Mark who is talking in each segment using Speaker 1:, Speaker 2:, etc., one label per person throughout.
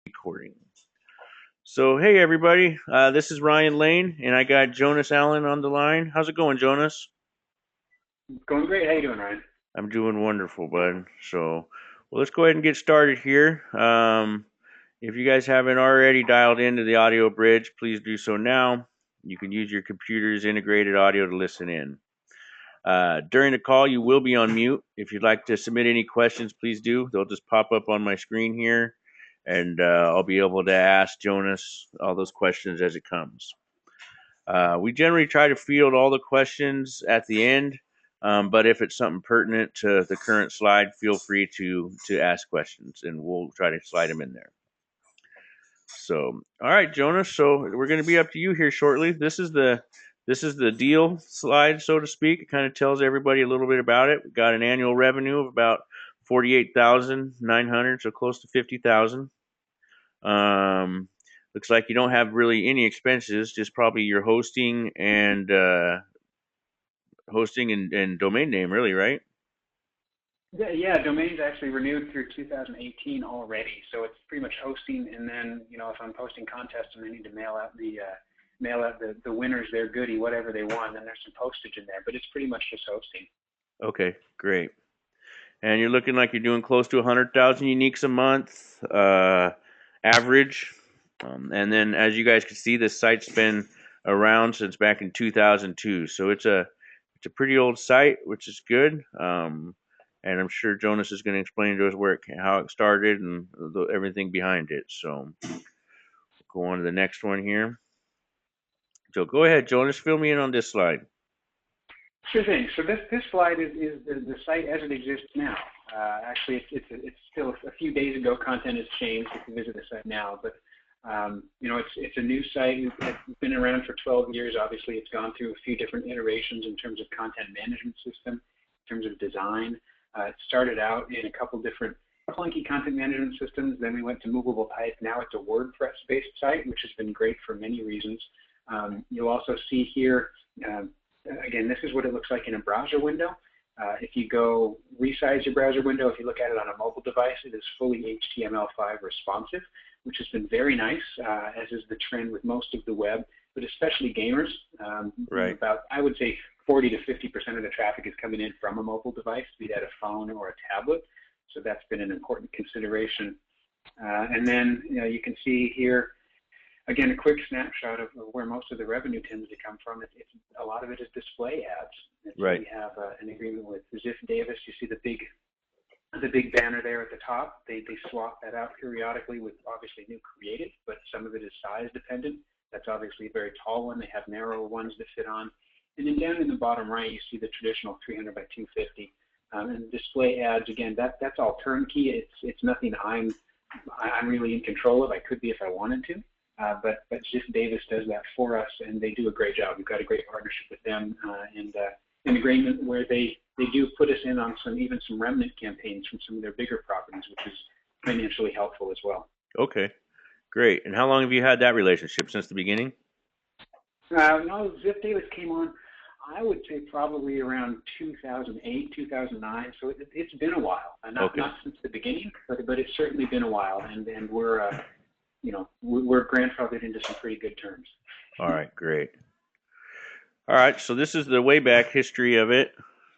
Speaker 1: Recording. So, hey everybody, this is Ryan Lane, and I got Jonas Allen on the line. How's it going, Jonas?
Speaker 2: Going great. How you doing, Ryan?
Speaker 1: I'm doing wonderful, bud. Well, let's go ahead and get started here. If you guys haven't already dialed into the audio bridge, please do so now. You can use your computer's integrated audio to listen in. During the call, you will be on mute. If you'd like to submit any questions, please do. They'll just pop up on my screen here, and I'll be able to ask Jonas all those questions as it comes. We generally try to field all the questions at the end, but if it's something pertinent to the current slide, feel free to ask questions, and we'll try to slide them in there. So, all right, Jonas. So we're going to be up to you here shortly. This is the deal slide, so to speak. It kind of tells everybody a little bit about it. We've got an annual revenue of about 48,900, so close to 50,000. Looks like you don't have really any expenses, just probably your hosting and domain name, really, right?
Speaker 2: Yeah, domain's actually renewed through 2018 already, so it's pretty much hosting. And then, if I'm posting contests and I need to mail out the winners their goodie, whatever they want, then there's some postage in there. But it's pretty much just hosting.
Speaker 1: Okay, great. And you're looking like you're doing close to 100,000 uniques a month, average. And then, as you guys can see, this site's been around since back in 2002, so it's a pretty old site, which is good. And I'm sure Jonas is going to explain to us how it started and everything behind it. So we'll go on to the next one here. So go ahead, Jonas, fill me in on this slide.
Speaker 2: Sure thing. So this slide is the site as it exists now. Actually, it's still a few days ago. Content has changed. You can visit the site now, but it's a new site. It's been around for 12 years. Obviously, it's gone through a few different iterations in terms of content management system, in terms of design. It started out in a couple different clunky content management systems. Then we went to movable type. Now it's a WordPress-based site, which has been great for many reasons. You'll also see here. Again, this is what it looks like in a browser window. If you go resize your browser window, if you look at it on a mobile device, it is fully HTML5 responsive, which has been very nice, as is the trend with most of the web, but especially gamers.
Speaker 1: Right.
Speaker 2: About, I would say, 40 to 50% of the traffic is coming in from a mobile device, be that a phone or a tablet. So that's been an important consideration. And then you can see here, again, a quick snapshot of where most of the revenue tends to come from. A lot of it is display ads.
Speaker 1: Right.
Speaker 2: We have an agreement with Ziff Davis. You see the big banner there at the top. They swap that out periodically with obviously new creative, but some of it is size dependent. That's obviously a very tall one. They have narrower ones that fit on. And then down in the bottom right, you see the traditional 300 by 250. And display ads, again, that's all turnkey. It's nothing I'm really in control of. I could be if I wanted to. But Ziff Davis does that for us, and they do a great job. We've got a great partnership with them, and an agreement where they do put us in on some remnant campaigns from some of their bigger properties, which is financially helpful as well.
Speaker 1: Okay, great. And how long have you had that relationship? Since the beginning?
Speaker 2: No, Ziff Davis came on, I would say probably around 2008, 2009. So it's been a while, not since the beginning, but it's certainly been a while, and we're we're grandfathered into some pretty good terms.
Speaker 1: All right, great. All right, so this is the way back history of it.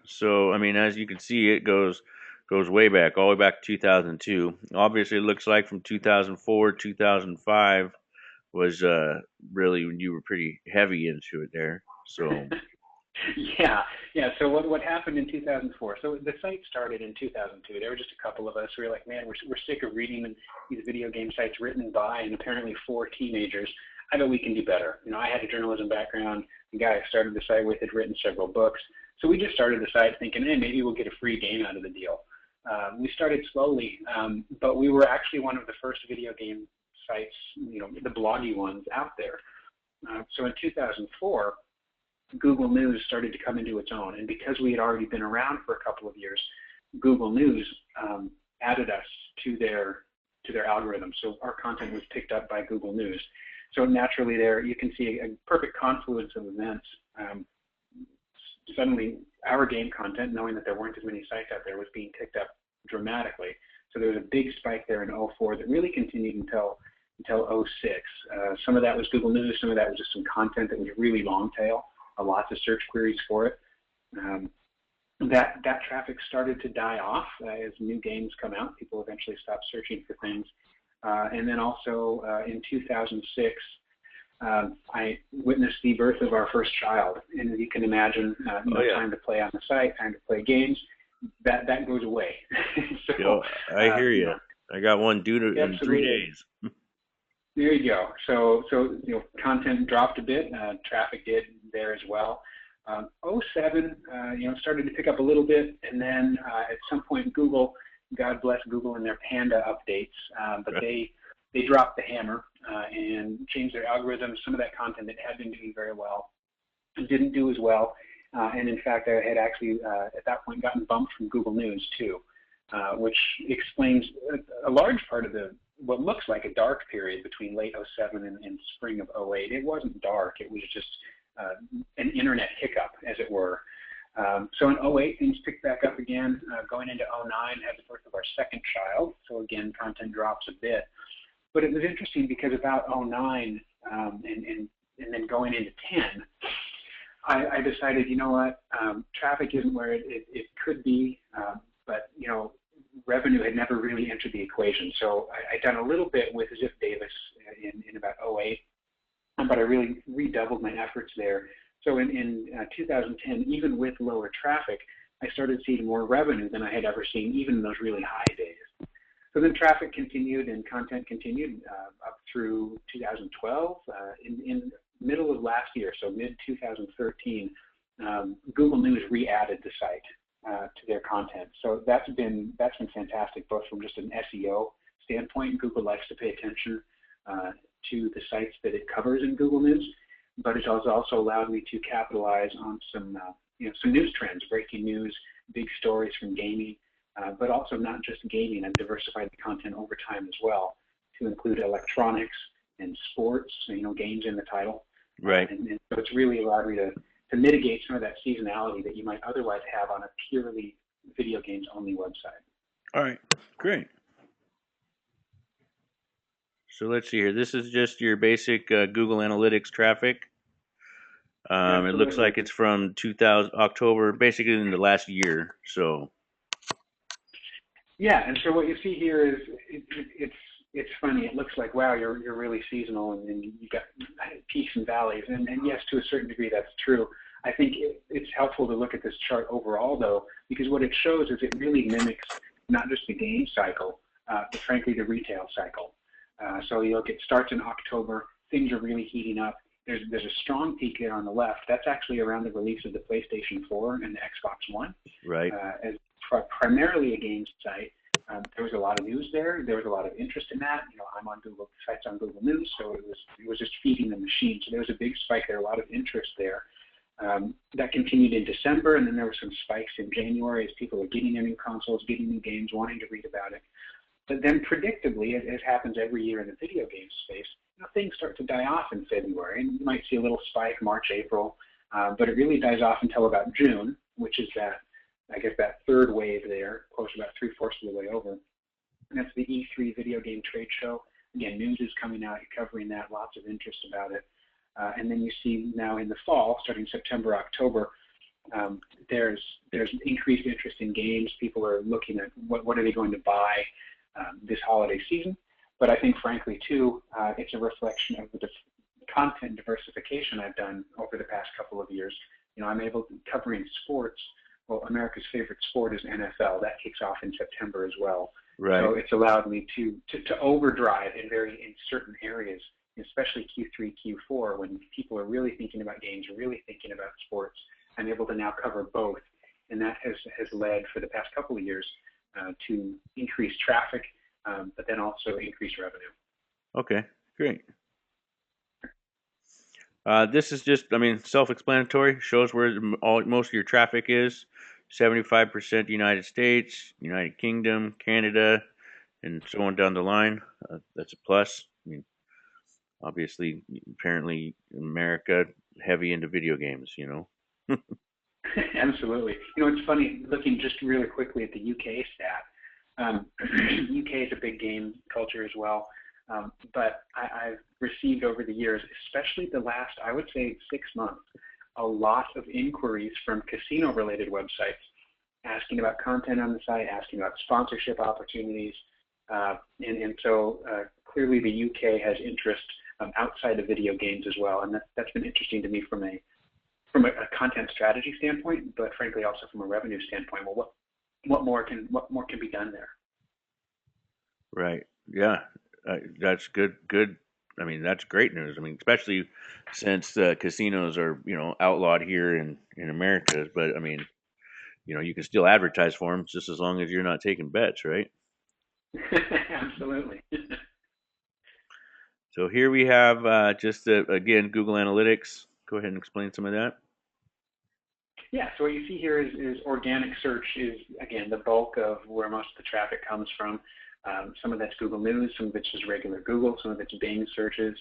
Speaker 1: So, I mean, as you can see, it goes way back, all the way back to 2002. Obviously, it looks like from 2004, 2005 was really when you were pretty heavy into it there. So,
Speaker 2: yeah. So what happened in 2004? So the site started in 2002. There were just a couple of us. We were like, man, we're sick of reading these video game sites written by and apparently for teenagers. I bet we can do better. I had a journalism background. The guy I started the site with had written several books. So we just started the site thinking, hey, maybe we'll get a free game out of the deal. We started slowly, but we were actually one of the first video game sites, the bloggy ones out there. So in 2004, Google News started to come into its own. And because we had already been around for a couple of years, Google News added us to their algorithm. So our content was picked up by Google News. So naturally there, you can see a perfect confluence of events. Suddenly, our game content, knowing that there weren't as many sites out there, was being picked up dramatically. So there was a big spike there in '04 that really continued until '06. Some of that was Google News, some of that was just some content that was really long tail, lots of search queries for it. Um, that traffic started to die off as new games come out. People eventually stop searching for things. And then also in 2006, I witnessed the birth of our first child. And as you can imagine, time to play on the site, time to play games, that goes away. So,
Speaker 1: Yo, I hear you. I got one due in 3 days.
Speaker 2: There you go. So content dropped a bit. Traffic did there as well. '07, started to pick up a little bit, and then at some point, Google, God bless Google and their Panda updates, but they dropped the hammer and changed their algorithms. Some of that content that had been doing very well didn't do as well, and in fact, I had actually at that point gotten bumped from Google News too, which explains a large part of what looks like a dark period between late '07 and spring of '08. It wasn't dark; it was just an internet hiccup, as it were. So in '08, things picked back up again. Going into '09, had the birth of our second child. So again, content drops a bit. But it was interesting because about '09 and then going into 10, I decided, you know what, traffic isn't where it could be, but revenue had never really entered the equation. So I'd done a little bit with Zip Davis in about '08. But I really redoubled my efforts there. So in 2010, even with lower traffic, I started seeing more revenue than I had ever seen, even in those really high days. So then traffic continued and content continued up through 2012. In middle of last year, so mid 2013, Google News re-added the site to their content. So that's been fantastic, both from just an SEO standpoint. Google likes to pay attention to the sites that it covers in Google News, but it has also allowed me to capitalize on some news trends, breaking news, big stories from gaming, but also not just gaming. I've diversified the content over time as well to include electronics and sports, games in the title.
Speaker 1: Right.
Speaker 2: And so it's really allowed me to mitigate some of that seasonality that you might otherwise have on a purely video games only website.
Speaker 1: All right, great. So let's see here. This is just your basic Google Analytics traffic. It looks like it's from 2000 October, basically in the last year. So.
Speaker 2: Yeah, and so what you see here is it's funny. It looks like, wow, you're really seasonal and you got peaks and valleys, and yes, to a certain degree that's true. I think it's helpful to look at this chart overall though, because what it shows is it really mimics not just the game cycle, but frankly the retail cycle. So you look, it starts in October, things are really heating up. There's a strong peak there on the left. That's actually around the release of the PlayStation 4 and the Xbox One.
Speaker 1: Right.
Speaker 2: As primarily a games site, there was a lot of news there. There was a lot of interest in that. I'm on Google sites on Google News, so it was just feeding the machine. So there was a big spike there, a lot of interest there. That continued in December, and then there were some spikes in January as people were getting their new consoles, getting new games, wanting to read about it. But then predictably, as happens every year in the video game space, things start to die off in February. And you might see a little spike March, April, but it really dies off until about June, which is that third wave there, close to about 3/4 of the way over. And that's the E3 video game trade show. Again, news is coming out, covering that, lots of interest about it. And then you see now in the fall, starting September, October, there's increased interest in games. People are looking at what are they going to buy this holiday season. But I think, frankly, too, it's a reflection of the content diversification I've done over the past couple of years. I'm able to covering sports. Well, America's favorite sport is NFL. That kicks off in September as well.
Speaker 1: Right.
Speaker 2: So it's allowed me to overdrive in certain areas, especially Q3, Q4, when people are really thinking about games, really thinking about sports. I'm able to now cover both, and that has led for the past couple of years to increase traffic, but then also increase revenue.
Speaker 1: Okay, great. This is just, self-explanatory. Shows where most of your traffic is. 75% United States, United Kingdom, Canada, and so on down the line. That's a plus. Obviously, apparently, America heavy into video games.
Speaker 2: Absolutely. It's funny looking just really quickly at the UK stat. UK is a big game culture as well. But I've received over the years, especially the last, I would say, 6 months, a lot of inquiries from casino-related websites asking about content on the site, asking about sponsorship opportunities. And so clearly the UK has interest outside of video games as well. And that's been interesting to me from a content strategy standpoint, but frankly also from a revenue standpoint. Well, what more can be done there?
Speaker 1: Right. Yeah. That's good. Good. I mean, that's great news. I mean, especially since casinos are, outlawed here in America. But I mean, you can still advertise for them just as long as you're not taking bets, right?
Speaker 2: Absolutely.
Speaker 1: So here we have just again Google Analytics. Go ahead and explain some of that.
Speaker 2: Yeah, so what you see here is organic search is, again, the bulk of where most of the traffic comes from. Some of that's Google News, some of it's just regular Google, some of it's Bing searches.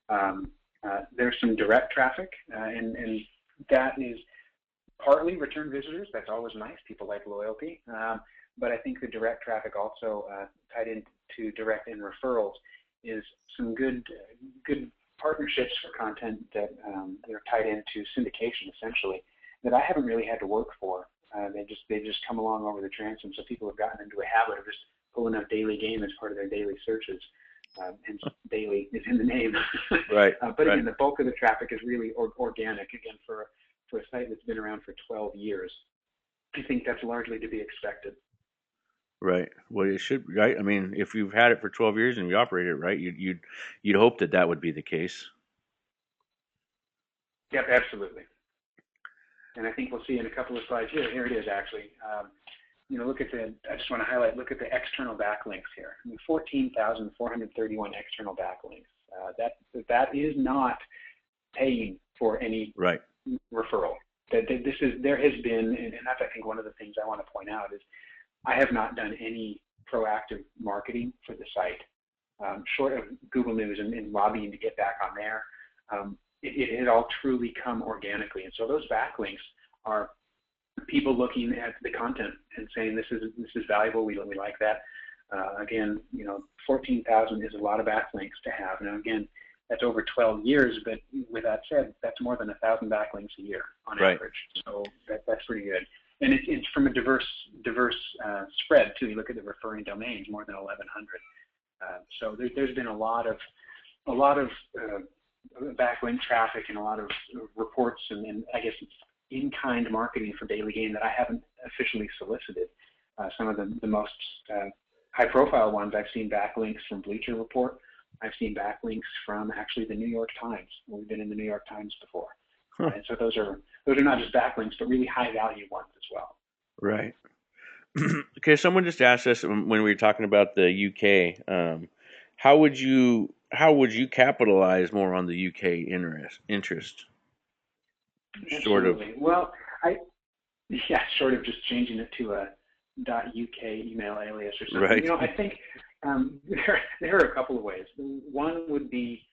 Speaker 2: There's some direct traffic, and that is partly return visitors. That's always nice. People like loyalty. But I think the direct traffic also tied into direct and referrals is some good partnerships for content that are tied into syndication, essentially, that I haven't really had to work for. They just come along over the transom, so people have gotten into a habit of just pulling up daily game as part of their daily searches. Hence, daily is in the name.
Speaker 1: Right.
Speaker 2: But
Speaker 1: Right.
Speaker 2: again, the bulk of the traffic is really organic. Again, for a site that's been around for 12 years, I think that's largely to be expected.
Speaker 1: Right. Well, it should, right? I mean, if you've had it for 12 years and you operate it right, you'd hope that that would be the case.
Speaker 2: Yep, absolutely. And I think we'll see in a couple of slides here. Here it is, actually. Look at I just want to highlight, look at the external backlinks here. I mean, 14,431 external backlinks. That is not paying for any
Speaker 1: Right.
Speaker 2: referral. There has been, and that's, I think, one of the things I want to point out is I have not done any proactive marketing for the site, short of Google News and lobbying to get back on there. It has all truly come organically, and so those backlinks are people looking at the content and saying this is valuable. We like that. Again, 14,000 is a lot of backlinks to have. Now, again, that's over 12 years, but with that said, that's more than 1,000 backlinks a year on
Speaker 1: Right.
Speaker 2: average. So that's pretty good. And it's from a diverse spread too. You look at the referring domains, more than 1,100. So there's been a lot of backlink traffic and a lot of reports and I guess in-kind marketing for Daily Game that I haven't officially solicited. Some of the most high-profile ones, I've seen backlinks from Bleacher Report. I've seen backlinks from actually the New York Times. We've been in the New York Times before.
Speaker 1: Huh.
Speaker 2: And so those are not just backlinks, but really high-value ones as well.
Speaker 1: Right. Okay. Someone just asked us when we were talking about the UK, how would you capitalize more on the UK interest? Sort of.
Speaker 2: Absolutely. Well, short of just changing it to a .uk email alias or something.
Speaker 1: Right.
Speaker 2: I think there are a couple of ways. One would be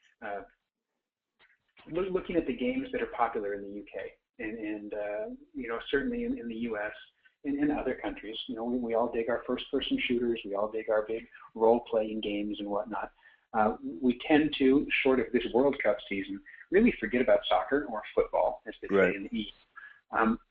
Speaker 2: looking at the games that are popular in the UK, and certainly in the US and in other countries. We all dig our first-person shooters. We all dig our big role-playing games and whatnot. We tend to, short of this World Cup season, really forget about soccer or football, as they
Speaker 1: Right.
Speaker 2: say in the East.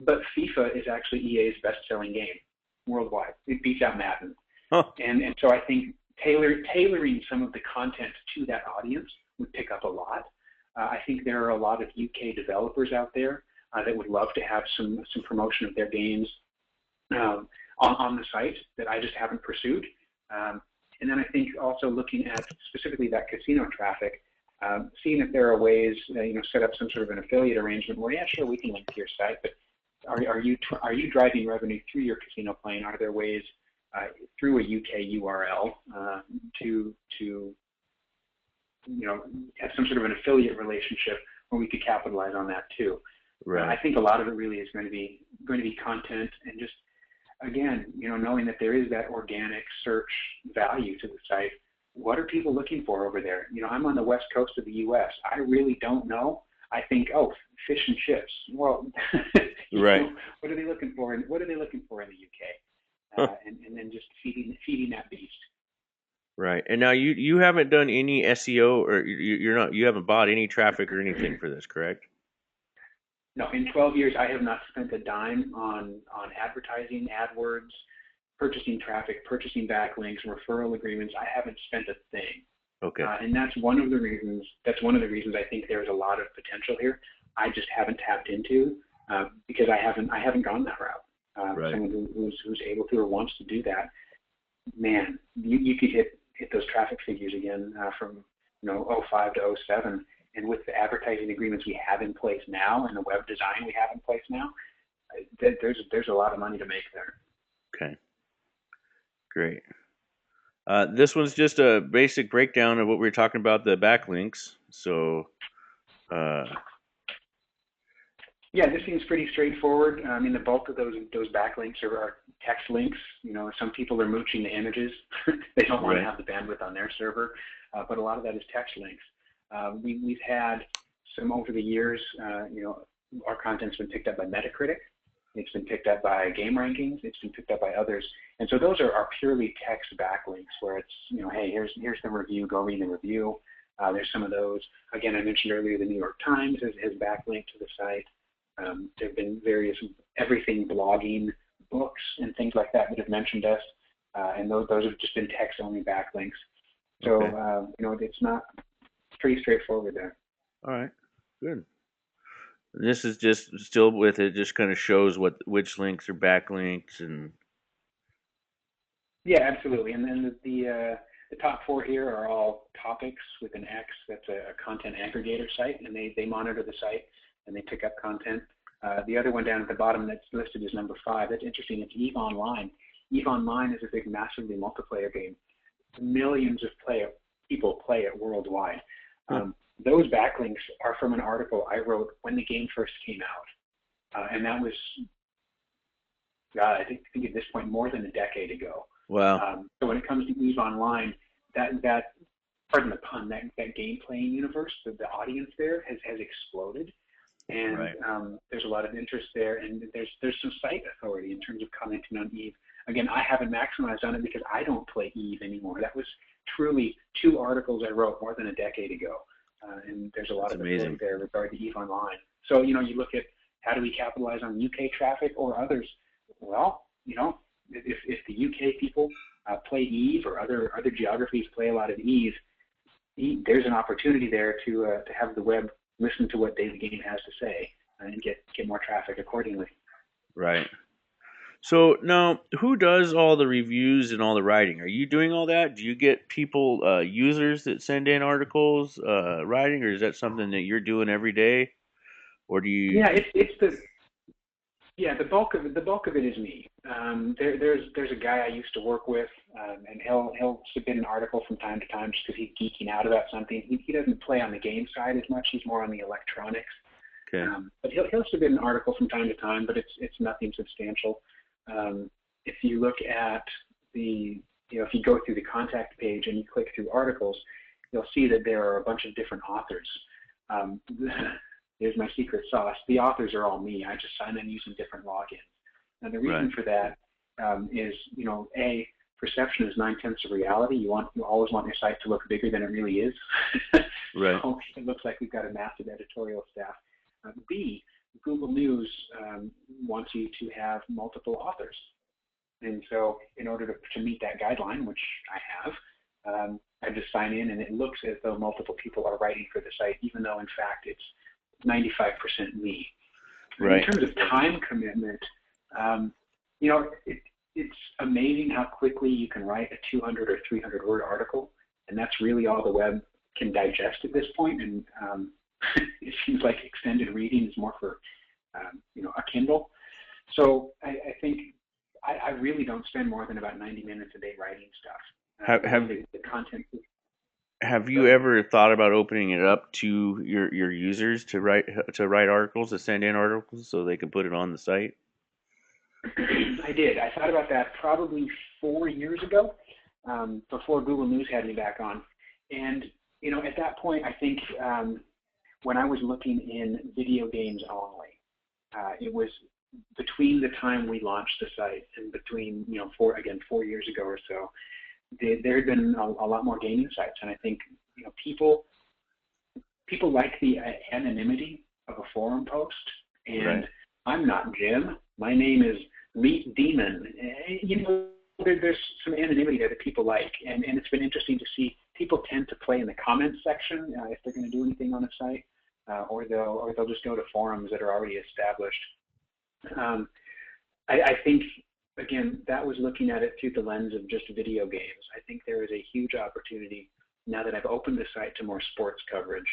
Speaker 2: But FIFA is actually EA's best-selling game worldwide. It beats out Madden.
Speaker 1: Huh.
Speaker 2: And so I think tailoring some of the content to that audience would pick up a lot. I think there are a lot of UK developers out there that would love to have some promotion of their games on the site that I just haven't pursued. And then I think also looking at specifically that casino traffic, seeing if there are ways, set up some sort of an affiliate arrangement where, yeah, sure, we can link to your site, but are you driving revenue through your casino playing? Are there ways through a UK URL to have some sort of an affiliate relationship where we could capitalize on that too?
Speaker 1: Right.
Speaker 2: I think a lot of it really is going to be content and just, again, knowing that there is that organic search value to the site. What are people looking for over there? I'm on the west coast of the U.S. I really don't know. I think, fish and chips. Well,
Speaker 1: Right.
Speaker 2: what are they looking for? And what are they looking for in the UK?
Speaker 1: Huh.
Speaker 2: and then just feeding that beast.
Speaker 1: Right. And now you haven't done any SEO, or you're not, you haven't bought any traffic or anything for this, correct?
Speaker 2: No, in 12 years, I have not spent a dime on advertising, AdWords, purchasing traffic, purchasing backlinks, referral agreements. I haven't spent a thing,
Speaker 1: Okay.
Speaker 2: and that's one of the reasons. That's one of the reasons I think there's a lot of potential here. I just haven't tapped into because I haven't gone that route.
Speaker 1: Right.
Speaker 2: Someone who's able to or wants to do that, man, you could hit those traffic figures again from '05 to '07, and with the advertising agreements we have in place now and the web design we have in place now, there's a lot of money to make there.
Speaker 1: Okay. Great. This one's just a basic breakdown of what we were talking about, the backlinks. So, uh,
Speaker 2: Yeah, this seems pretty straightforward. I mean, the bulk of those backlinks are text links. Some people are mooching the images. They don't want to
Speaker 1: right.
Speaker 2: have the bandwidth on their server, but a lot of that is text links. We've had some over the years. Our content's been picked up by Metacritic. It's been picked up by Game Rankings. It's been picked up by others. And so those are purely text backlinks where it's, hey, here's the review. Go read the review. There's some of those. Again, I mentioned earlier the New York Times has backlinked to the site. There have been various everything blogging books and things like that have mentioned us, and those have just been text-only backlinks. So
Speaker 1: Okay.
Speaker 2: it's not pretty straightforward there.
Speaker 1: All right. Good. This is just still with it. Just kind of shows which links are backlinks and.
Speaker 2: Yeah, absolutely. And then the top four here are all topics with an X. That's a content aggregator site, and they monitor the site and they pick up content. The other one down at the bottom that's listed as number 5. That's interesting. It's EVE Online. EVE Online is a big, massively multiplayer game. Millions of people play it worldwide.
Speaker 1: Huh.
Speaker 2: Those backlinks are from an article I wrote when the game first came out, and that was, I think at this point more than a decade ago.
Speaker 1: Wow.
Speaker 2: So when it comes to EVE Online, that pardon the pun, that game playing universe, the audience there has exploded. And
Speaker 1: Right.
Speaker 2: there's a lot of interest there, and there's some site authority in terms of commenting on Eve. Again, I haven't maximized on it because I don't play Eve anymore. That was truly 2 articles I wrote more than a decade ago, and there's a lot
Speaker 1: That's
Speaker 2: of authority
Speaker 1: amazing.
Speaker 2: there regarding Eve Online. So you look at how do we capitalize on UK traffic or others. Well, if the UK people play Eve or other geographies play a lot of Eve, there's an opportunity there to have the web listen to what Daily Game has to say and get more traffic accordingly.
Speaker 1: Right. So now, who does all the reviews and all the writing? Are you doing all that? Do you get people, users that send in articles, writing, or is that something that you're doing every day, or do you?
Speaker 2: Yeah, it's the bulk of it is me. There's a guy I used to work with, and he'll submit an article from time to time just because he's geeking out about something. He doesn't play on the game side as much. He's more on the electronics.
Speaker 1: Okay.
Speaker 2: But he'll submit an article from time to time, but it's nothing substantial. If you look at if you go through the contact page and you click through articles, you'll see that there are a bunch of different authors. Here's my secret sauce. The authors are all me. I just sign in using different logins. And the reason
Speaker 1: Right.
Speaker 2: for that is, perception is 9/10 of reality. You always want your site to look bigger than it really is.
Speaker 1: Right.
Speaker 2: So it looks like we've got a massive editorial staff. B, Google News wants you to have multiple authors. And so in order to meet that guideline, which I have, I just sign in and it looks as though multiple people are writing for the site, even though in fact it's 95% me. And in
Speaker 1: Right.
Speaker 2: terms of time commitment, it's amazing how quickly you can write a 200 or 300 word article, and that's really all the web can digest at this point. And it seems like extended reading is more for a Kindle. So I think I really don't spend more than about 90 minutes a day writing stuff.
Speaker 1: Have
Speaker 2: The content.
Speaker 1: Have you ever thought about opening it up to your users to write articles, to send in articles, so they can put it on the site?
Speaker 2: I did. I thought about that probably 4 years ago, before Google News had me back on. And, at that point, I think when I was looking in video games only, it was between the time we launched the site and between, 4 years ago or so, there had been a lot more gaming sites, and I think people like the anonymity of a forum post. And
Speaker 1: Right.
Speaker 2: I'm not Jim. My name is Meat Demon. There's some anonymity there that people like, and it's been interesting to see people tend to play in the comments section if they're going to do anything on a site, or they'll just go to forums that are already established. I think, again, that was looking at it through the lens of just video games. I think there is a huge opportunity now that I've opened the site to more sports coverage,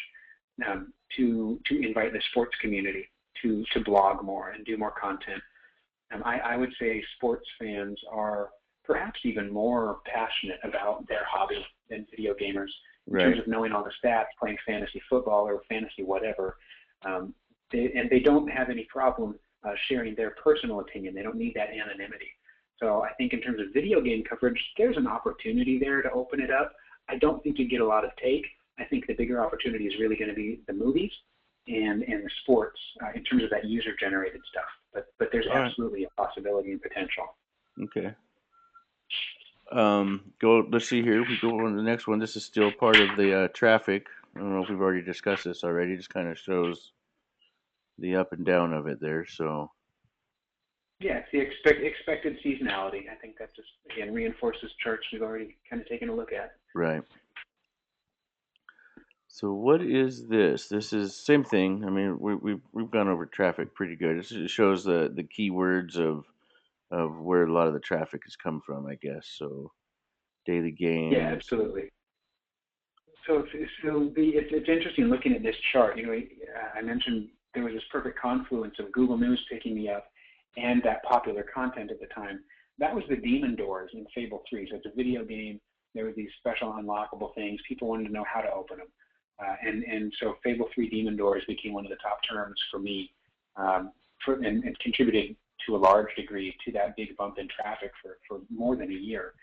Speaker 2: to invite the sports community to blog more and do more content. I would say sports fans are perhaps even more passionate about their hobby than video gamers in terms of knowing all the stats, playing fantasy football or fantasy whatever. They don't have any problem sharing their personal opinion. They don't need that anonymity. So I think in terms of video game coverage, there's an opportunity there to open it up. I don't think you get a lot of take. I think the bigger opportunity is really going to be the movies and the sports in terms of that user-generated stuff. But there's absolutely a possibility and potential.
Speaker 1: Okay. Let's see here. If we go on to the next one, this is still part of the traffic. I don't know if we've already discussed this already. It just kind of shows the up and down of it there. So.
Speaker 2: Yeah, it's the expected seasonality. I think that just, again, reinforces charts we've already kind of taken a look at.
Speaker 1: Right. So what is this? This is same thing. I mean, we've gone over traffic pretty good. It shows the keywords of where a lot of the traffic has come from, I guess. So daily games.
Speaker 2: Yeah, absolutely. So it's interesting looking at this chart. I mentioned there was this perfect confluence of Google News picking me up and that popular content at the time. That was the Demon Doors in Fable 3. So it's a video game. There were these special unlockable things. People wanted to know how to open them. And so Fable 3 Demon Doors became one of the top terms for me, and contributed to a large degree to that big bump in traffic for more than a year.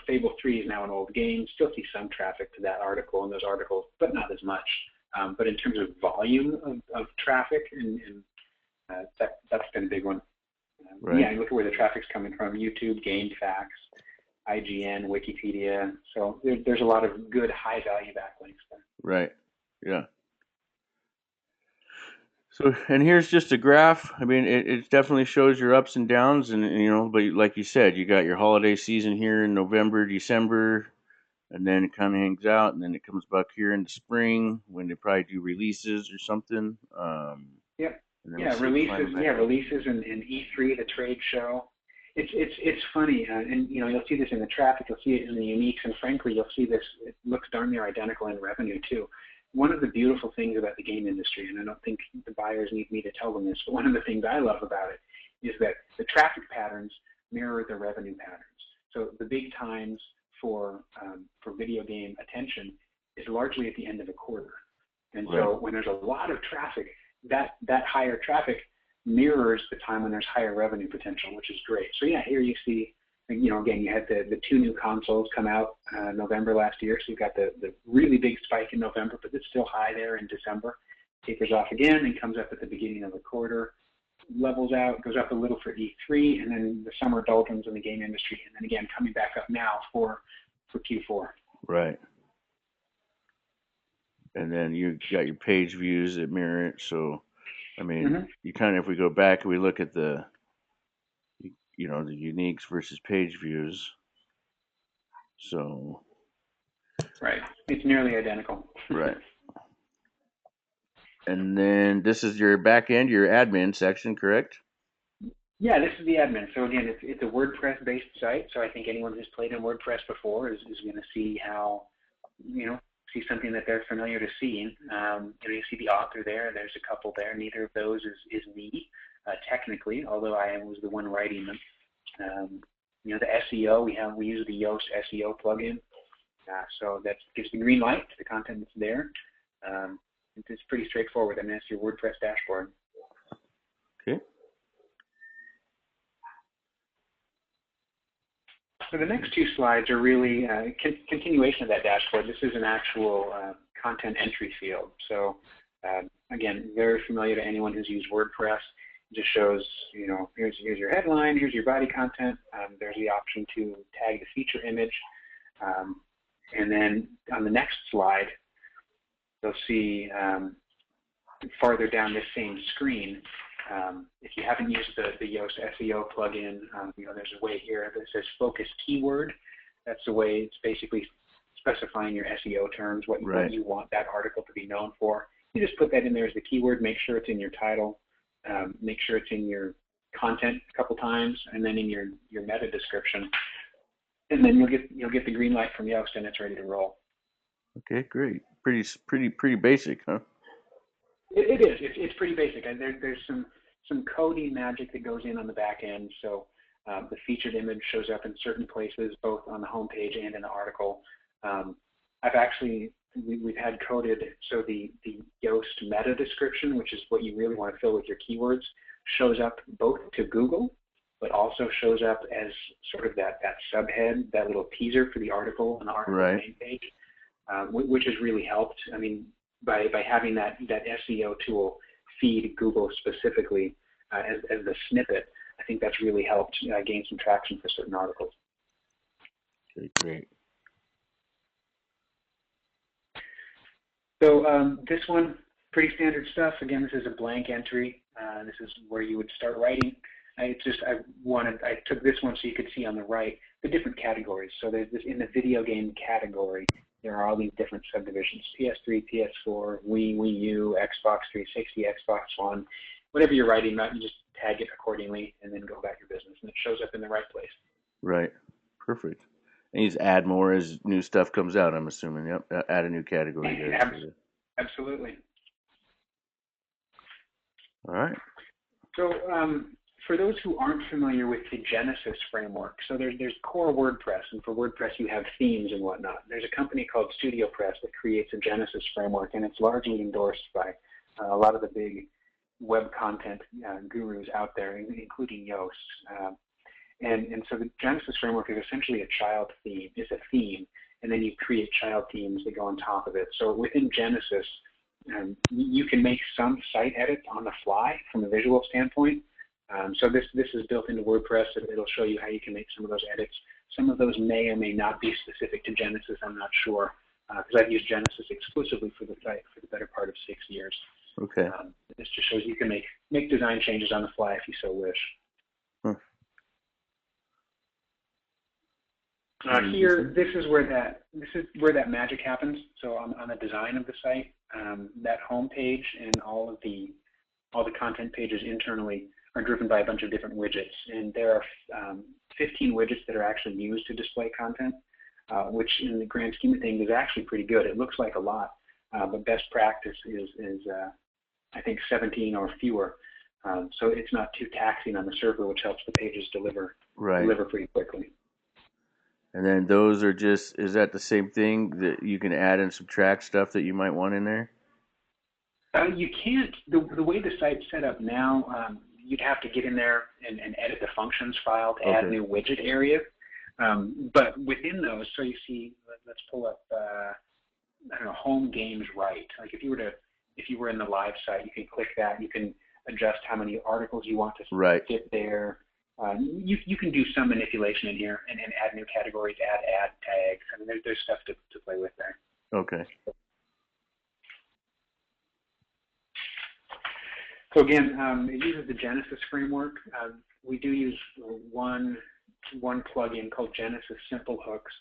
Speaker 2: Fable 3 is now an old game. Still see some traffic to that article and those articles, but not as much. But in terms of volume of traffic, and that's been a big one.
Speaker 1: Right.
Speaker 2: Yeah, look at where the traffic's coming from: YouTube, GameFAQs, IGN, Wikipedia. So there's a lot of good high-value backlinks there.
Speaker 1: Right. Yeah. So, and here's just a graph. I mean, it definitely shows your ups and downs, and but like you said, you got your holiday season here in November, December, and then it kind of hangs out, and then it comes back here in the spring when they probably do releases or something.
Speaker 2: Yep.
Speaker 1: Yeah,
Speaker 2: releases and E3, the trade show. It's funny, and you'll see this in the traffic, you'll see it in the uniques, and frankly, you'll see this. It looks darn near identical in revenue too. One of the beautiful things about the game industry, and I don't think the buyers need me to tell them this, but one of the things I love about it is that the traffic patterns mirror the revenue patterns. So the big times for video game attention is largely at the end of a quarter. And so when there's a lot of traffic, that higher traffic mirrors the time when there's higher revenue potential, which is great. So yeah, here you see, again, you had the two new consoles come out November last year, so you've got the really big spike in November, but it's still high there in December. Tapers off again and comes up at the beginning of the quarter, levels out, goes up a little for E3, and then the summer doldrums in the game industry, and then again coming back up now for Q4.
Speaker 1: Right. And then you got your page views that mirror it. So, I mean, you kind of, if we go back and we look at the uniques versus page views. So.
Speaker 2: Right. It's nearly identical.
Speaker 1: Right. And then this is your back end, your admin section, correct?
Speaker 2: Yeah, this is the admin. So again, it's a WordPress-based site. So I think anyone who's played in WordPress before is going to see how, see something that they're familiar to seeing. You see the author there. There's a couple there. Neither of those is me, technically, although I was the one writing them. The SEO, we use the Yoast SEO plugin. So that gives the green light to the content that's there. It's pretty straightforward. I mean, that's your WordPress dashboard.
Speaker 1: Okay.
Speaker 2: So the next two slides are really a continuation of that dashboard. This is an actual content entry field. So again, very familiar to anyone who's used WordPress. Just shows, here's your headline, here's your body content. There's the option to tag the feature image. And then on the next slide, you'll see farther down this same screen, if you haven't used the Yoast SEO plugin, there's a way here that says focus keyword. That's the way it's basically specifying your SEO terms, what you want that article to be known for. You just put that in there as the keyword, make sure it's in your title, make sure it's in your content a couple times, and then in your meta description. And then you'll get the green light from Yoast, and it's ready to roll.
Speaker 1: Okay, great. Pretty basic, huh?
Speaker 2: It is. It's pretty basic. And there's some coding magic that goes in on the back end. So the featured image shows up in certain places, both on the homepage and in the article. We've had coded, so the Yoast meta description, which is what you really want to fill with your keywords, shows up both to Google, but also shows up as sort of that subhead, that little teaser for the article on the article main page, which has really helped. I mean, by having that SEO tool feed Google specifically as the snippet, I think that's really helped gain some traction for certain articles.
Speaker 1: Okay, great.
Speaker 2: So this one, pretty standard stuff. Again, this is a blank entry. This is where you would start writing. I took this one so you could see on the right the different categories. So there's this in the video game category. There are all these different subdivisions: PS3, PS4, Wii, Wii U, Xbox 360, Xbox One. Whatever you're writing about, you just tag it accordingly and then go about your business, and it shows up in the right place.
Speaker 1: Right. Perfect. And you just add more as new stuff comes out, I'm assuming. Yep. Add a new category there.
Speaker 2: Absolutely.
Speaker 1: All right.
Speaker 2: So for those who aren't familiar with the Genesis framework, so there's core WordPress, and for WordPress you have themes and whatnot. There's a company called StudioPress that creates a Genesis framework, and it's largely endorsed by a lot of the big web content gurus out there, including Yoast. And so the Genesis framework is essentially a child theme. It's a theme, and then you create child themes that go on top of it. So within Genesis, you can make some site edits on the fly from a visual standpoint. So this is built into WordPress. It'll show you how you can make some of those edits. Some of those may or may not be specific to Genesis. I'm not sure, because I've used Genesis exclusively for the site for the better part of 6 years.
Speaker 1: Okay.
Speaker 2: This just shows you can make design changes on the fly if you so wish.
Speaker 1: Huh.
Speaker 2: Here, this is where that magic happens. So on the design of the site, that home page and all the content pages internally are driven by a bunch of different widgets, and there are 15 widgets that are actually used to display content, which in the grand scheme of things is actually pretty good. It looks like a lot, but best practice is I think 17 or fewer. So it's not too taxing on the server, which helps the pages deliver pretty quickly.
Speaker 1: And then those are is that the same thing that you can add and subtract stuff that you might want in there?
Speaker 2: You can't, the way the site's set up now, you'd have to get in there and edit the functions file to add new widget areas. But within those, so you see, let's pull up, I don't know, home games right. Like if you were in the live site, you can click that. You can adjust how many articles you want to fit there. You can do some manipulation in here and add new categories, add ad tags. I mean, there's stuff to play with there.
Speaker 1: Okay.
Speaker 2: So again, it uses the Genesis framework. We do use one plugin called Genesis Simple Hooks.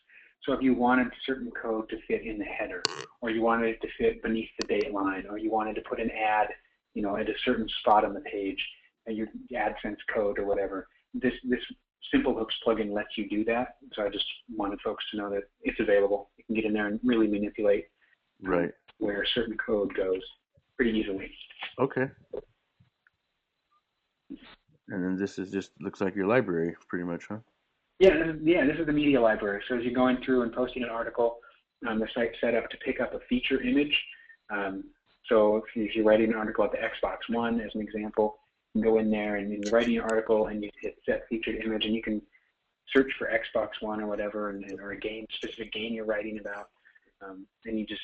Speaker 2: So if you wanted certain code to fit in the header, or you wanted it to fit beneath the date line, or you wanted to put an ad, at a certain spot on the page, your AdSense code or whatever, this Simple Hooks plugin lets you do that. So I just wanted folks to know that it's available. You can get in there and really manipulate where certain code goes pretty easily.
Speaker 1: Okay. And then this is just looks like your library, pretty much, huh?
Speaker 2: Yeah, this is the media library. So as you're going through and posting an article, the site's set up to pick up a feature image. So if you're writing an article at the Xbox One, as an example, you can go in there and you're writing your article and you hit set featured image, and you can search for Xbox One or whatever, or a specific game you're writing about, and you just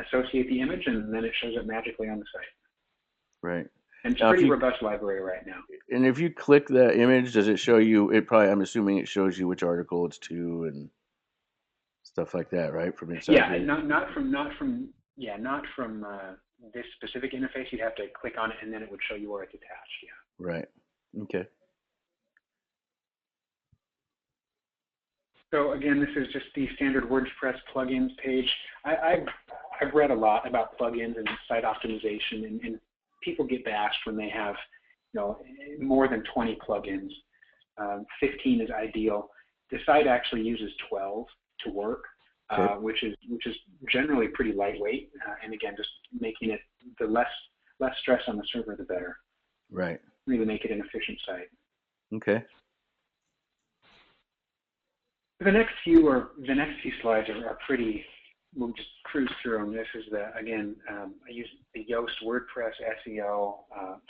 Speaker 2: associate the image, and then it shows up magically on the site.
Speaker 1: Right.
Speaker 2: And it's a
Speaker 1: Now, if
Speaker 2: pretty
Speaker 1: you
Speaker 2: robust library right now.
Speaker 1: and if you click the image, does it show you? It probably. I'm assuming it shows you which article it's to and stuff like that, right? From inside
Speaker 2: Yeah,
Speaker 1: here.
Speaker 2: not from this specific interface. You'd have to click on it, and then it would show you where it's attached. Yeah.
Speaker 1: Right. Okay.
Speaker 2: So again, this is just the standard WordPress plugins page. I've read a lot about plugins and site optimization, and people get bashed when they have, more than 20 plugins. 15 is ideal. The site actually uses 12 to work,
Speaker 1: Okay.
Speaker 2: which is generally pretty lightweight. And again, just making it the less stress on the server, the better.
Speaker 1: Right.
Speaker 2: Really make it an efficient site.
Speaker 1: Okay.
Speaker 2: The next few slides are pretty. We'll just cruise through them. This is again. I use the Yoast WordPress SEO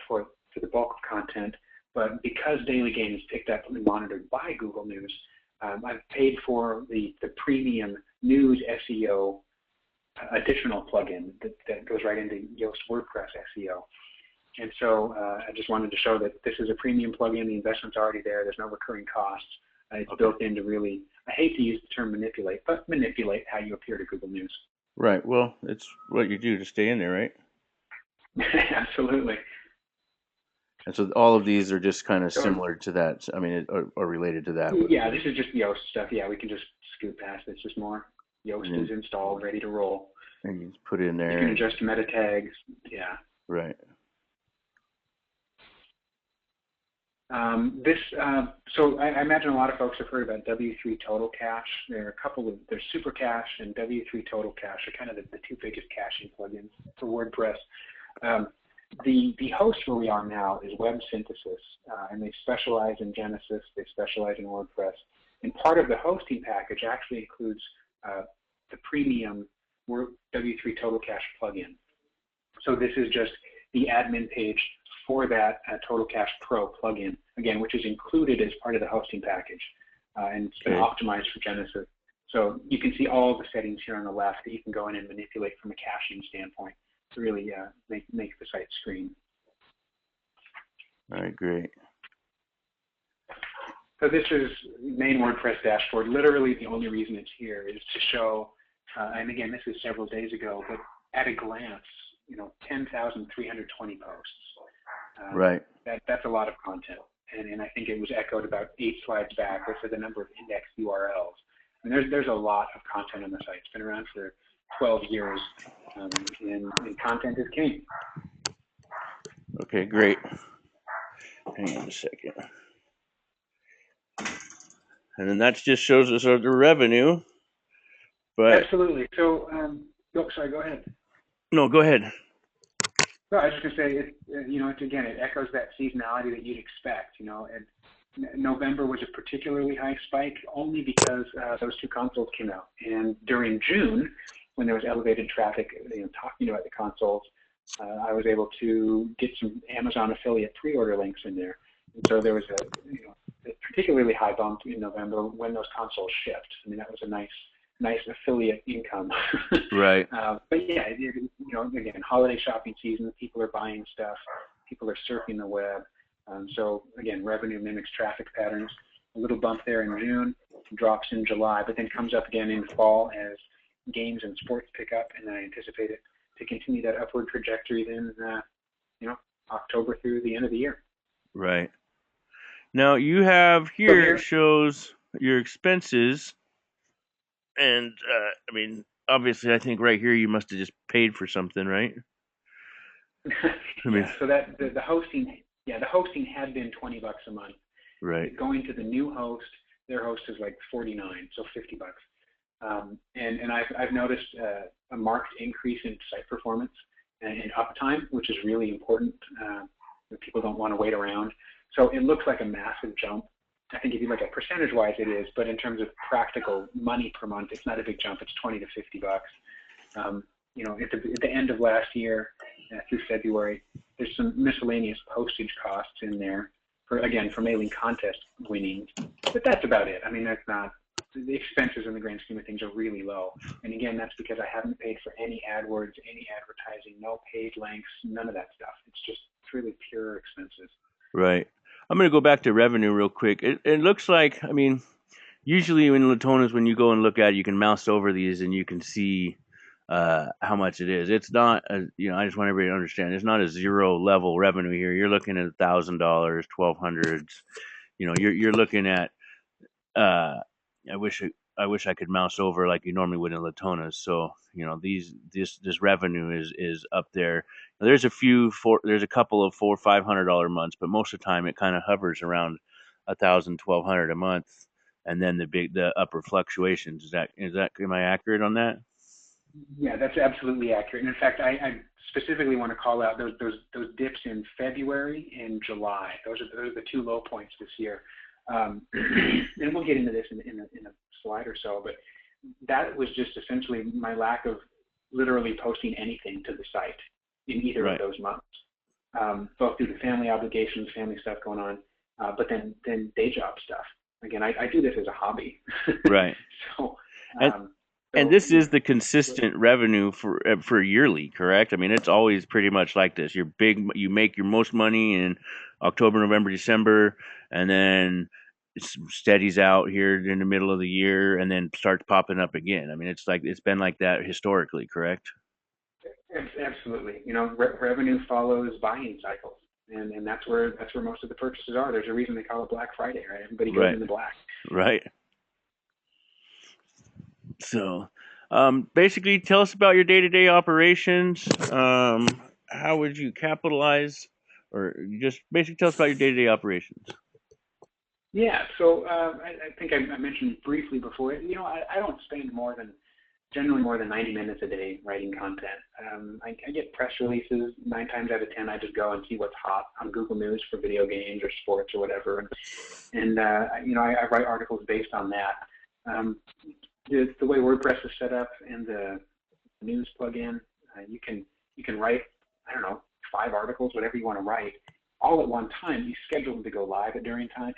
Speaker 2: for the bulk of content, but because Daily Game is picked up and monitored by Google News, I've paid for the premium news SEO additional plugin that goes right into Yoast WordPress SEO. And so I just wanted to show that this is a premium plugin. The investment's already there. There's no recurring costs. It's built in to really, I hate to use the term manipulate, but manipulate how you appear to Google News.
Speaker 1: Right. Well, it's what you do to stay in there, right?
Speaker 2: Absolutely.
Speaker 1: And so all of these are just kind of similar to that. I mean, or related to that.
Speaker 2: Yeah, this is just Yoast stuff. Yeah, we can just scoot past. It's just more Yoast is installed, ready to roll.
Speaker 1: And you put it in there.
Speaker 2: You can adjust meta tags. Yeah.
Speaker 1: Right.
Speaker 2: So I imagine a lot of folks have heard about W3 Total Cache. There are a couple of, there's Super Cache and W3 Total Cache are kind of the two biggest caching plugins for WordPress. The host where we are now is Web Synthesis, and they specialize in Genesis, they specialize in WordPress. And part of the hosting package actually includes the premium W3 Total Cache plugin. So this is just the admin page for that Total Cache Pro plugin, again, which is included as part of the hosting package, and it's been optimized for Genesis. So you can see all the settings here on the left that you can go in and manipulate from a caching standpoint to really make the site screen.
Speaker 1: All right, great.
Speaker 2: So this is main WordPress dashboard. Literally the only reason it's here is to show, and again, this is several days ago, but at a glance, 10,320 posts.
Speaker 1: Right.
Speaker 2: That's a lot of content. And I think it was echoed about 8 slides back for the number of indexed URLs. And there's a lot of content on the site. It's been around for 12 years, and content is king.
Speaker 1: Okay, great. Hang on a second. And then that just shows us the revenue. But
Speaker 2: absolutely. So, sorry, go ahead.
Speaker 1: No, go ahead.
Speaker 2: No, I was just going to say, it echoes that seasonality that you'd expect. And November was a particularly high spike only because those 2 consoles came out. And during June, when there was elevated traffic, talking about the consoles, I was able to get some Amazon affiliate pre-order links in there. And so there was a particularly high bump in November when those consoles shipped. I mean, that was a nice affiliate income.
Speaker 1: Right.
Speaker 2: But yeah, again, holiday shopping season, people are buying stuff, people are surfing the web. So again, revenue mimics traffic patterns. A little bump there in June, drops in July, but then comes up again in fall as games and sports pick up, and I anticipate it to continue that upward trajectory then, October through the end of the year.
Speaker 1: Right. Now you have here, it shows your expenses. And I mean, obviously, I think right here you must have just paid for something, right?
Speaker 2: So that the hosting had been $20 a month.
Speaker 1: Right.
Speaker 2: Going to the new host, their host is like $49, so $50. And I've noticed a marked increase in site performance and in uptime, which is really important. People don't want to wait around. So it looks like a massive jump. I think if you look at percentage-wise, it is, but in terms of practical money per month, it's not a big jump. It's $20 to $50. At the end of last year through February, there's some miscellaneous postage costs in there for mailing contest winnings, but that's about it. I mean, that's not the expenses in the grand scheme of things are really low. And again, that's because I haven't paid for any AdWords, any advertising, no paid links, none of that stuff. It's just really pure expenses.
Speaker 1: Right. I'm going to go back to revenue real quick. It looks like, I mean, usually in Latonas, when you go and look at it, you can mouse over these and you can see how much it is. It's not, I just want everybody to understand, it's not a zero level revenue here. You're looking at $1,000, 1,200s. You're looking at uh, I wish I wish I could mouse over like you normally would in Latonas. So this revenue is up there. There's a couple of $400-500 months, but most of the time it kind of hovers around 1,000 1,200 a month, and then the upper fluctuations. Is that am I accurate on that?
Speaker 2: Yeah, that's absolutely accurate. And in fact, I specifically want to call out those dips in February and July. Those are the two low points this year. And we'll get into this in a slide or so, but that was just essentially my lack of literally posting anything to the site in either of
Speaker 1: Right.
Speaker 2: those months, both due to family obligations, family stuff going on, but then day job stuff. Again, I do this as a hobby.
Speaker 1: Right.
Speaker 2: so,
Speaker 1: And
Speaker 2: um,
Speaker 1: And
Speaker 2: so
Speaker 1: this is the consistent revenue for yearly, correct? I mean, it's always pretty much like this. You make your most money in October, November, December, and then it steadies out here in the middle of the year, and then starts popping up again. I mean, it's been like that historically, correct?
Speaker 2: Absolutely. Revenue follows buying cycles, and that's where most of the purchases are. There's a reason they call it Black Friday, right? Everybody goes
Speaker 1: Right,
Speaker 2: into black.
Speaker 1: right. So, basically, tell us about your day-to-day operations. How would you capitalize, or just basically tell us about your day-to-day operations.
Speaker 2: Yeah. So I think I mentioned briefly before. I don't spend generally more than 90 minutes a day writing content. I get press releases 9 times out of 10. I just go and see what's hot on Google News for video games or sports or whatever, and I write articles based on that. The way WordPress is set up and the news plugin, you can write, I don't know, 5 articles, whatever you want to write, all at one time. You schedule them to go live at different times.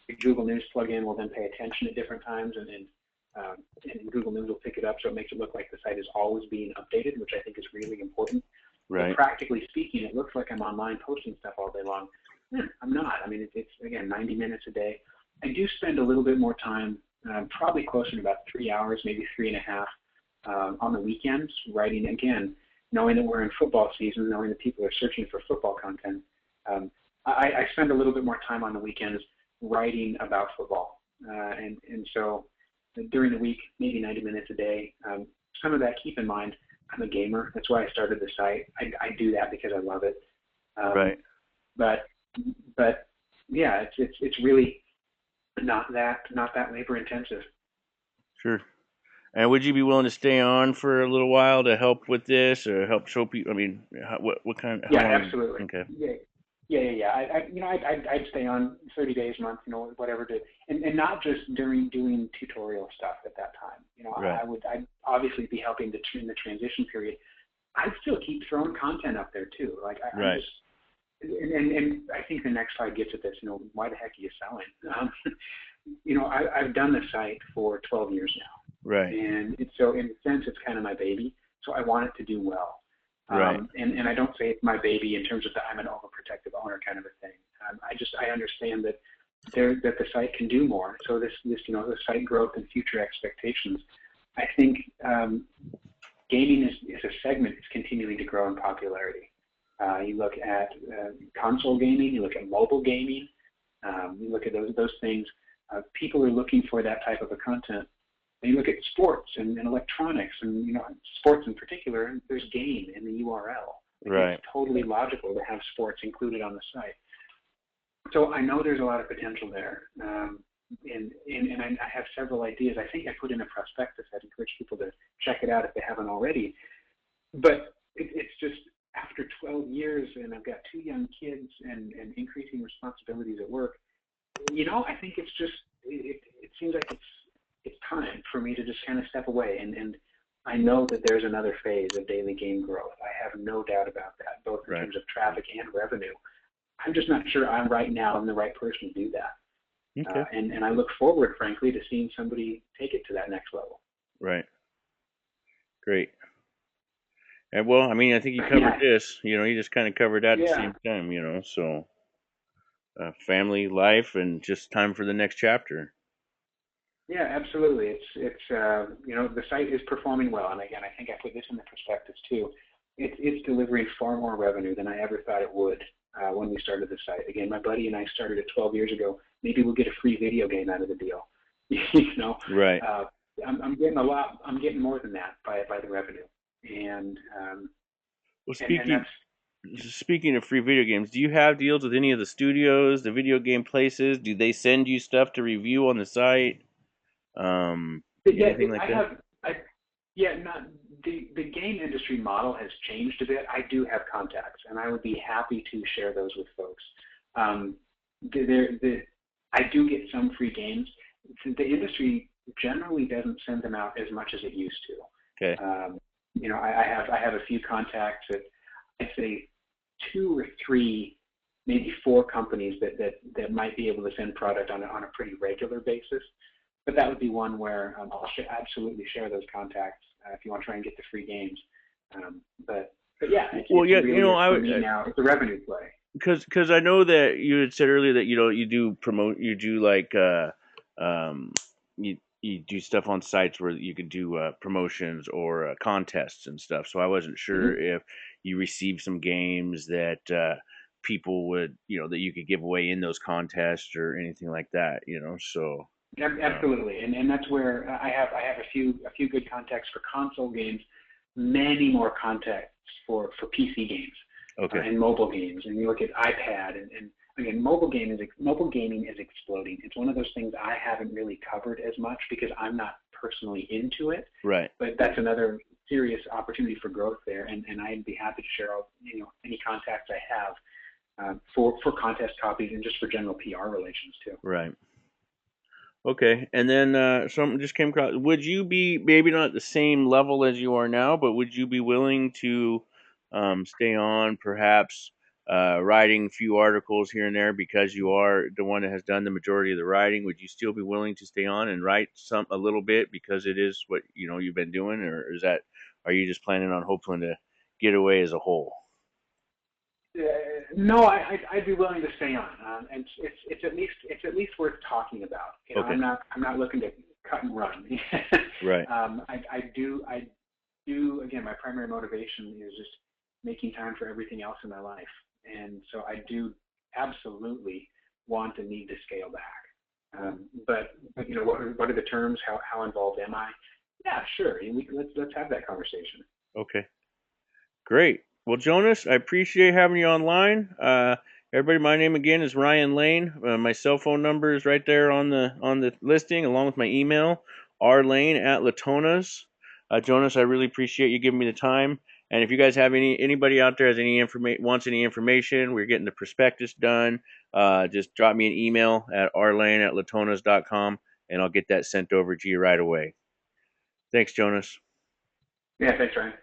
Speaker 2: The Google News plugin will then pay attention at different times, and Google News will pick it up, so it makes it look like the site is always being updated, which I think is really important. But
Speaker 1: Right.
Speaker 2: practically speaking, it looks like I'm online posting stuff all day long. I'm not. I mean, it's again 90 minutes a day. I do spend a little bit more time, probably closer to about 3 hours, maybe 3.5, on the weekends, writing again, knowing that we're in football season, knowing that people are searching for football content. I spend a little bit more time on the weekends writing about football, and so during the week, maybe 90 minutes a day. Some of that, keep in mind, I'm a gamer. That's why I started the site. I do that because I love it.
Speaker 1: Right.
Speaker 2: But but yeah, it's really not that labor intensive.
Speaker 1: Sure. And would you be willing to stay on for a little while to help with this or help show people? I mean, what kind? How
Speaker 2: Yeah,
Speaker 1: long?
Speaker 2: absolutely.
Speaker 1: Okay.
Speaker 2: Yeah. I'd stay on 30 days, a month, whatever to, and not just during doing tutorial stuff at that time.
Speaker 1: Right.
Speaker 2: I'd obviously be helping in the transition period. I'd still keep throwing content up there too. Like I'm
Speaker 1: Right.
Speaker 2: just, and I think the next slide gets at this. Why the heck are you selling? I've done the site for 12 years now,
Speaker 1: Right.
Speaker 2: and so in a sense, it's kind of my baby. So I want it to do well.
Speaker 1: Right.
Speaker 2: And I don't say it's my baby in terms of that I'm an overprotective owner kind of a thing. I understand that the site can do more. So the site growth and future expectations. I think gaming is a segment that's continuing to grow in popularity. You look at console gaming, you look at mobile gaming, you look at those things. People are looking for that type of a content. And you look at sports and electronics, and sports in particular. There's game in the URL.
Speaker 1: Right.
Speaker 2: It's totally logical to have sports included on the site. So I know there's a lot of potential there, and I have several ideas. I think I put in a prospectus. I'd encourage people to check it out if they haven't already. But it's just after 12 years, and I've got 2 young kids and increasing responsibilities at work. I think it's just it seems like it's time for me to just kind of step away, and I know that there's another phase of daily game growth. I have no doubt about that, both in
Speaker 1: Right.
Speaker 2: terms of traffic and revenue. I'm just not sure I'm right now I'm the right person to do that.
Speaker 1: Okay.
Speaker 2: And I look forward, frankly, to seeing somebody take it to that next level.
Speaker 1: Right. Great. And well, I mean, I think you covered
Speaker 2: Yeah,
Speaker 1: this. You just kind of covered that at the
Speaker 2: yeah,
Speaker 1: same time. So family life and just time for the next chapter.
Speaker 2: yeah, absolutely. The site is performing well, and again, I think I put this in the prospectus too. It's delivering far more revenue than I ever thought it would when we started the site. Again, my buddy and I started it 12 years ago. Maybe we'll get a free video game out of the deal. you know,
Speaker 1: Right.
Speaker 2: uh, I'm getting a lot. I'm getting more than that by the revenue, and
Speaker 1: Well,
Speaker 2: and that's
Speaker 1: speaking of free video games, do you have deals with any of the studios, the video game places? Do they send you stuff to review on the site?
Speaker 2: yeah.
Speaker 1: Anything like
Speaker 2: I
Speaker 1: that?
Speaker 2: have I Yeah, not the game industry model has changed a bit. I do have contacts, and I would be happy to share those with folks. Um, I do get some free games. The industry generally doesn't send them out as much as it used
Speaker 1: Okay.
Speaker 2: to. I have a few contacts at, I'd say, two or three, maybe four companies that might be able to send product on a pretty regular basis. But that would be one where I'll absolutely share those contacts if you want to try and get the free games. But yeah,
Speaker 1: Well,
Speaker 2: it's
Speaker 1: yeah,
Speaker 2: really for me
Speaker 1: I
Speaker 2: now. It's a revenue play.
Speaker 1: because I know that you had said earlier that you do like you do stuff on sites where you could do promotions or contests and stuff. So I wasn't sure
Speaker 2: Mm-hmm.
Speaker 1: if you received some games that people would that you could give away in those contests or anything like that. So
Speaker 2: Absolutely, and that's where I have a few good contacts for console games, many more contacts for PC games
Speaker 1: okay,
Speaker 2: and mobile games. And you look at iPad, and again, mobile gaming is exploding. It's one of those things I haven't really covered as much because I'm not personally into it,
Speaker 1: right.
Speaker 2: but that's another serious opportunity for growth there. And I'd be happy to share any contacts I have for contest copies and just for general PR relations too.
Speaker 1: Right. Okay. And then something just came across. Would you be maybe not the same level as you are now, but would you be willing to stay on, perhaps writing a few articles here and there because you are the one that has done the majority of the writing? Would you still be willing to stay on and write a little bit because it is what you've been doing, or are you just planning on hoping to get away as a whole?
Speaker 2: No, I'd be willing to stay on, and it's at least worth talking about.
Speaker 1: Okay.
Speaker 2: I'm not looking to cut and run.
Speaker 1: Right.
Speaker 2: I do again. My primary motivation is just making time for everything else in my life, and so I do absolutely want and need to scale back. But what are the terms? How involved am I? Yeah, sure. Let's have that conversation.
Speaker 1: Okay. Great. Well, Jonas, I appreciate having you online. Everybody, my name again is Ryan Lane. My cell phone number is right there on the listing, along with my email, rlane at Latonas. Jonas, I really appreciate you giving me the time. And if you guys have anybody out there has any information wants any information, we're getting the prospectus done. Just drop me an email at rlane at latonas.com, and I'll get that sent over to you right away. Thanks, Jonas.
Speaker 2: Yeah, thanks, Ryan.